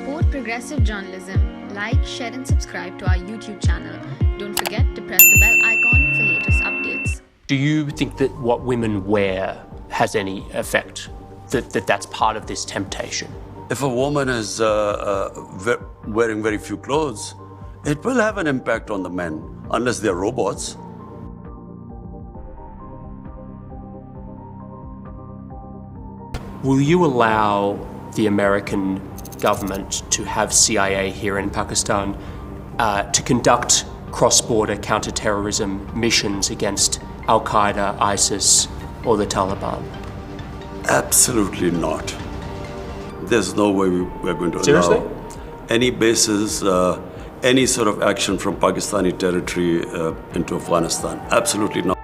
support progressive journalism, like, share and subscribe to our YouTube channel. Don't forget to press the bell icon for latest updates. Do you think that what women wear has any effect? That's part of this temptation? If a woman is wearing very few clothes, it will have an impact on the men, unless they're robots. Will you allow the American government to have CIA here in Pakistan to conduct cross-border counter-terrorism missions against Al-Qaeda, ISIS, or the Taliban? Absolutely not. There's no way we're going to Seriously? allow any bases, any sort of action from Pakistani territory into Afghanistan. Absolutely not.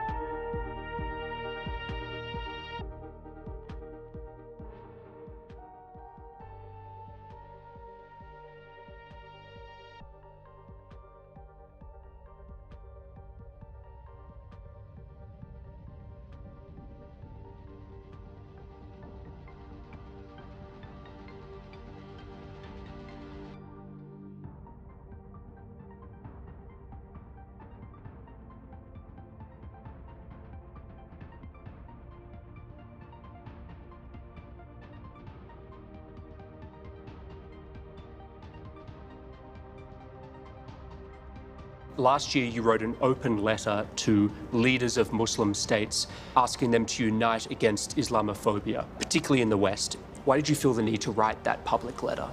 Last year, you wrote an open letter to leaders of Muslim states asking them to unite against Islamophobia, particularly in the West. Why did you feel the need to write that public letter?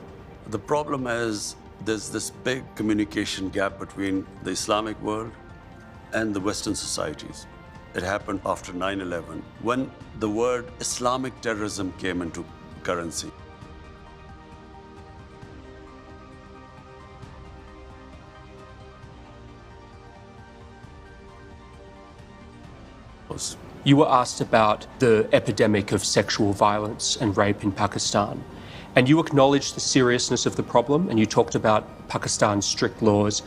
The problem is there's this big communication gap between the Islamic world and the Western societies. It happened after 9/11, when the word Islamic terrorism came into currency. You were asked about the epidemic of sexual violence and rape in Pakistan, and you acknowledged the seriousness of the problem, and you talked about Pakistan's strict laws.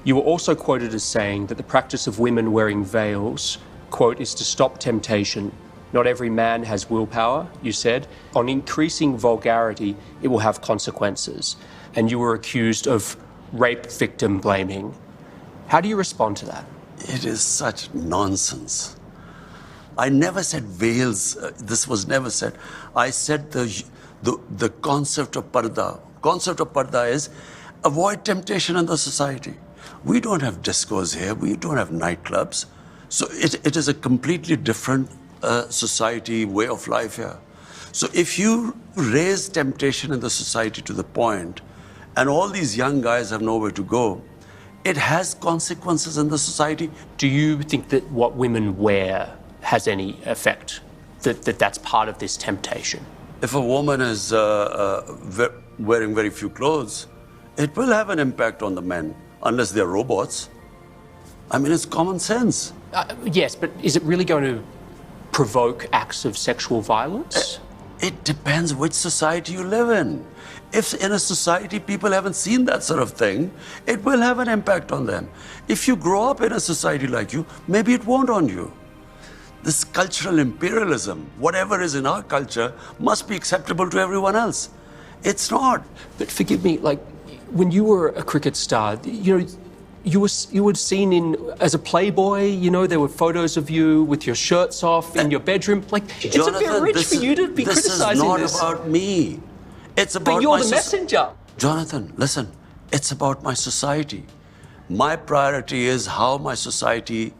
You were also quoted as saying that the practice of women wearing veils, quote, is to stop temptation. Not every man has willpower, you said. On increasing vulgarity, it will have consequences. And you were accused of rape victim blaming. How do you respond to that? It is such nonsense. I never said veils. This was never said. I said the concept of parda. Concept of parda is avoid temptation in the society. We don't have discos here. We don't have nightclubs. So it is a completely different society, way of life here. So if you raise temptation in the society to the point, and all these young guys have nowhere to go, it has consequences in the society. Do you think that what women wear has any effect? That's part of this temptation? If a woman is wearing very few clothes, it will have an impact on the men, unless they're robots. I mean, it's common sense. Yes, but is it really going to provoke acts of sexual violence? It depends which society you live in. If in a society people haven't seen that sort of thing, it will have an impact on them. If you grow up in a society like you, maybe it won't on you. This cultural imperialism, whatever is in our culture, must be acceptable to everyone else. It's not. But forgive me, like, when you were a cricket star, you were seen as a playboy, there were photos of you with your shirts off in your bedroom. Like, Jonathan, it's a bit rich for you to be criticizing this. This is not about me. It's about But you're the messenger. Jonathan, listen, it's about my society. My priority is how my society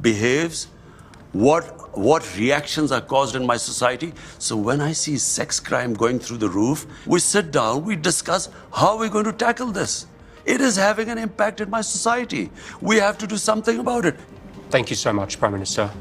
behaves, what reactions are caused in my society. So when I see sex crime going through the roof, we sit down, we discuss how we're going to tackle this. It is having an impact in my society. We have to do something about it. Thank you so much, Prime Minister.